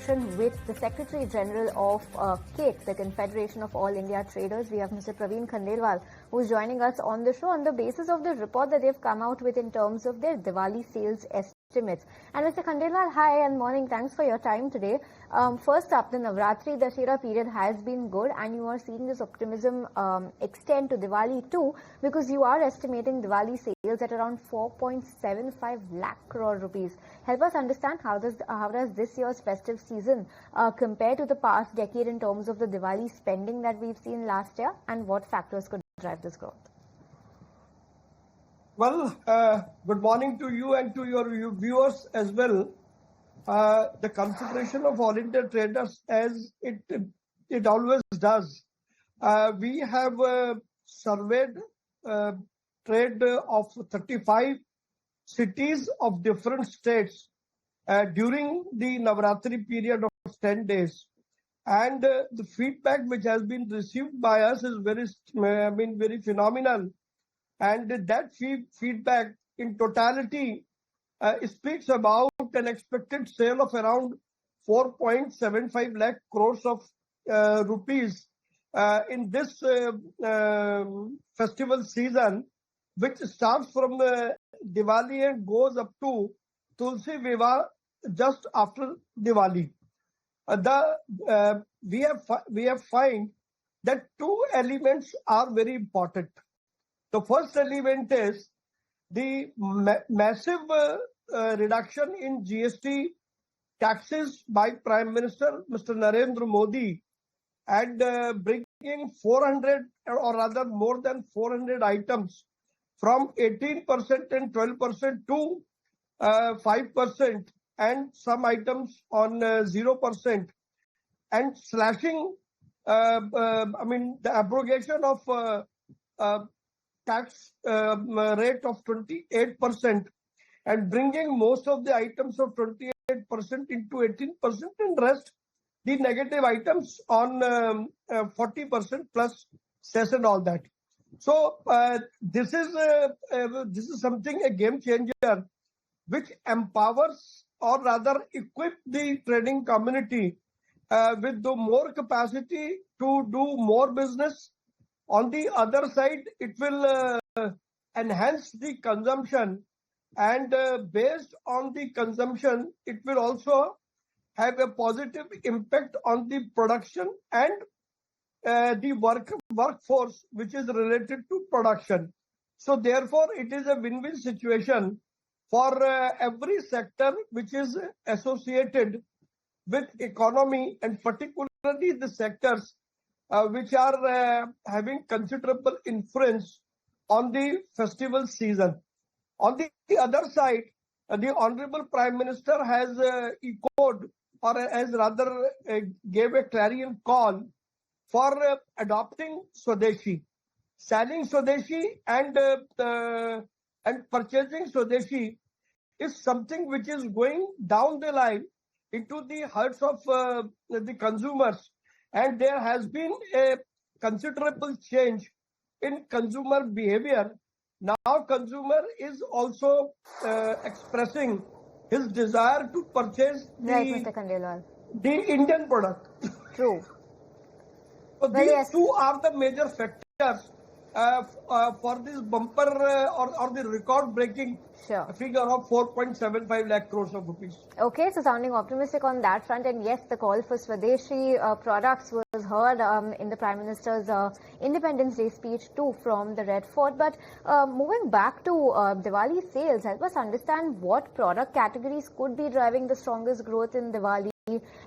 conversation with the Secretary General of CAIT, the Confederation of All India Traders. We have Mr. Praveen Khandelwal, who is joining us on the show on the basis of the report that they've come out with in terms of their Diwali sales estimates. And Mr. Khandelwal, hi and morning. Thanks for your time today. First up, the Navratri Dashera period has been good, and you are seeing this optimism extend to Diwali too, because you are estimating Diwali sales at around 4.75 lakh crore rupees. Help us understand how does this year's festive season compare to the past decade in terms of the Diwali spending that we've seen last year, and what factors could drive this growth? Well, good morning to you and to your viewers as well. The Confederation of All India Traders, as it always does, we have surveyed trade of 35 cities of different states during the Navratri period of 10 days. And the feedback which has been received by us is very phenomenal. And that feedback in totality speaks about an expected sale of around 4.75 lakh crores of rupees in this festival season, which starts from Diwali and goes up to Tulsi Vivaah just after Diwali. We have find that two elements are very important. The first element is the massive reduction in GST taxes by Prime Minister Mr. Narendra Modi, and bringing 400 or rather more than 400 items from 18% and 12% to 5%, and some items on 0%, and slashing the abrogation of tax rate of 28%, and bringing most of the items of 28% into 18%, and rest the negative items on 40% plus cess and all that. So this is something, a game changer, which empowers or rather equip the trading community with the more capacity to do more business. On the other side, it will enhance the consumption, and based on the consumption, it will also have a positive impact on the production and the workforce which is related to production. So therefore, it is a win-win situation for every sector which is associated with economy, and particularly the sectors which are having considerable influence on the festival season. On the other side, the Honorable Prime Minister has echoed, or has rather gave a clarion call for adopting Swadeshi. Selling Swadeshi and purchasing Swadeshi is something which is going down the line into the hearts of the consumers. And there has been a considerable change in consumer behavior. Now consumer is also expressing his desire to purchase the Indian product. True. So these two are the major factors for this bumper or the record-breaking figure of 4.75 lakh crores of rupees. Okay, so sounding optimistic on that front, and yes, the call for Swadeshi products was heard in the Prime Minister's Independence Day speech too from the Red Fort. But moving back to Diwali sales, help us understand what product categories could be driving the strongest growth in Diwali.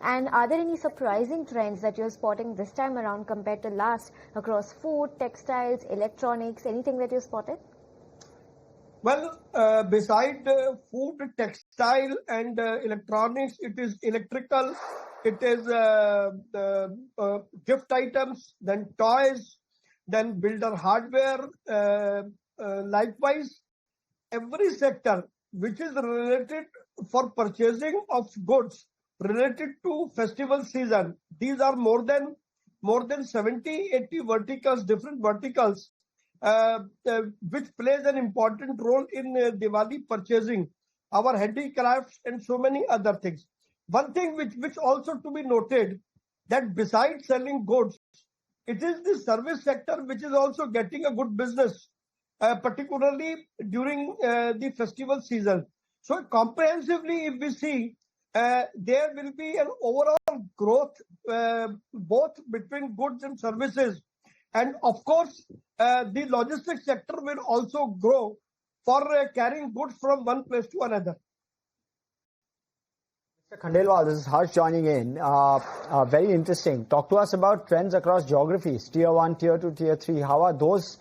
And are there any surprising trends that you're spotting this time around compared to last across food, textiles, electronics, anything that you spotted? Well, beside food, textile and electronics, it is electrical, it is gift items, then toys, then builder hardware. Likewise, every sector which is related for purchasing of goods related to festival season, these are more than 70-80 verticals, different verticals, which plays an important role in Diwali purchasing, our handicrafts and so many other things. one thing which also to be noted, that besides selling goods, it is the service sector which is also getting a good business, particularly during the festival season. So comprehensively, if we see, there will be an overall growth both between goods and services. And of course, the logistics sector will also grow for carrying goods from one place to another. Mr. Khandelwal, this is Harsh joining in. Very interesting. Talk to us about trends across geographies, Tier 1, Tier 2, Tier 3. How are those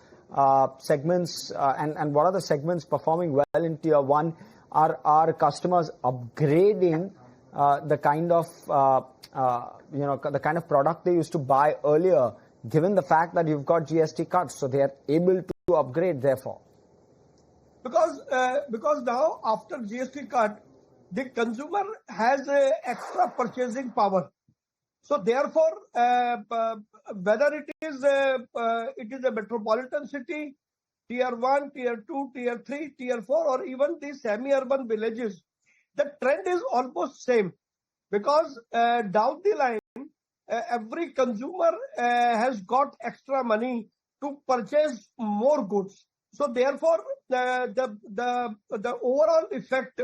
segments and what are the segments performing well in Tier 1? Are our customers upgrading the kind of the kind of product they used to buy earlier, given the fact that you've got GST cuts, so they are able to upgrade therefore? Because now after GST cut, the consumer has extra purchasing power. So therefore, whether it is a metropolitan city, Tier 1, Tier 2, Tier 3, Tier 4, or even the semi-urban villages, the trend is almost same. Because down the line, every consumer has got extra money to purchase more goods. So therefore, the overall effect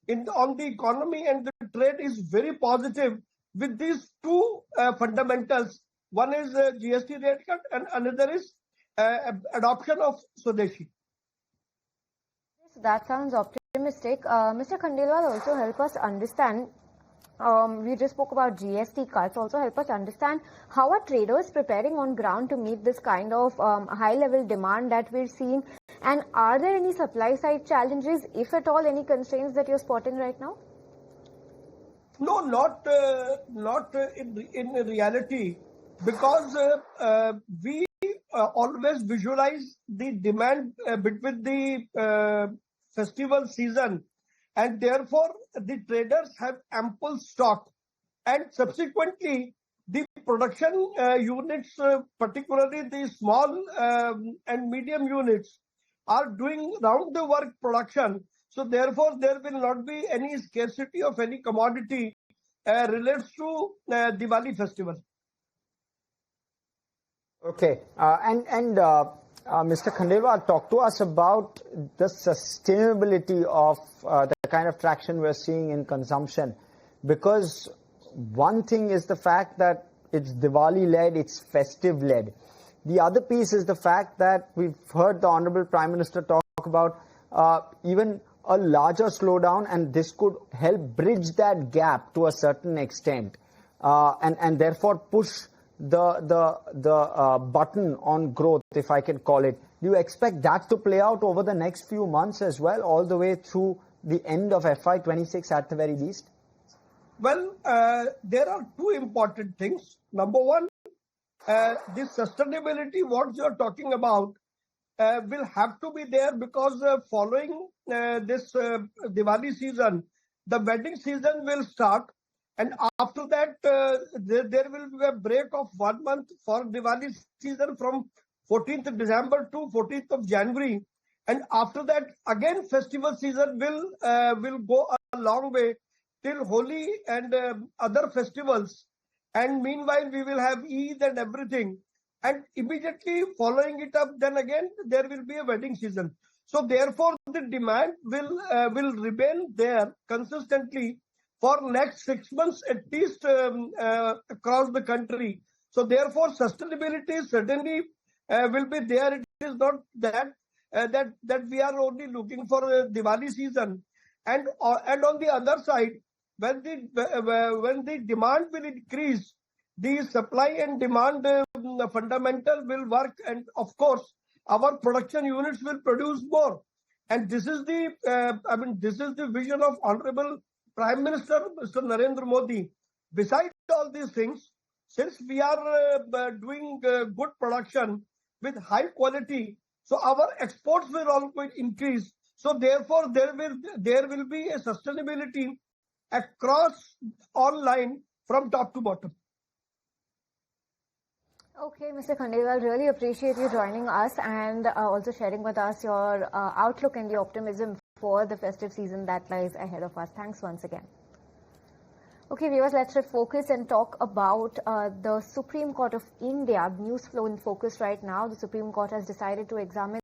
on the economy and the trade is very positive with these two fundamentals. One is GST rate cut and another is adoption of Swadeshi. That sounds optimistic. Mr. Khandelwal, also help us understand. We just spoke about GST cuts. Also help us understand how are traders preparing on ground to meet this kind of high-level demand that we're seeing, and are there any supply-side challenges, if at all, any constraints that you're spotting right now? No, not in reality, because we always visualize the demand between the festival season, and therefore the traders have ample stock, and subsequently the production units, particularly the small and medium units, are doing round the work production. So therefore there will not be any scarcity of any commodity relates to Diwali festival. Okay, Mr. Khandelwal, talk to us about the sustainability of the kind of traction we're seeing in consumption. Because one thing is the fact that it's Diwali-led, it's festive-led. The other piece is the fact that we've heard the Honorable Prime Minister talk about even a larger slowdown, and this could help bridge that gap to a certain extent, and therefore push the button on growth, if I can call it. Do you expect that to play out over the next few months as well, all the way through the end of FY26 at the very least? Well, there are two important things. Number one, the sustainability, what you're talking about, will have to be there, because following this Diwali season, the wedding season will start. And after that, there will be a break of 1 month for Diwali season from 14th of December to 14th of January. And after that, again, festival season will go a long way till Holi and other festivals. And meanwhile, we will have Eid and everything. And immediately following it up, then again, there will be a wedding season. So therefore, the demand will remain there consistently for next 6 months at least across the country. So therefore, sustainability certainly will be there. It is not that that we are only looking for a Diwali season. And on the other side, when the demand will increase, the supply and demand fundamental will work, and of course, our production units will produce more. And this is the vision of Honorable Prime Minister Mr. Narendra Modi. Besides all these things, since we are doing good production with high quality, so our exports will also increase. So therefore, there will be a sustainability across all line from top to bottom. Okay, Mr. Khandelwal, really appreciate you joining us and also sharing with us your outlook and the optimism for the festive season that lies ahead of us. Thanks once again. Okay, viewers, let's focus and talk about the Supreme Court of India. News flow in focus right now. The Supreme Court has decided to examine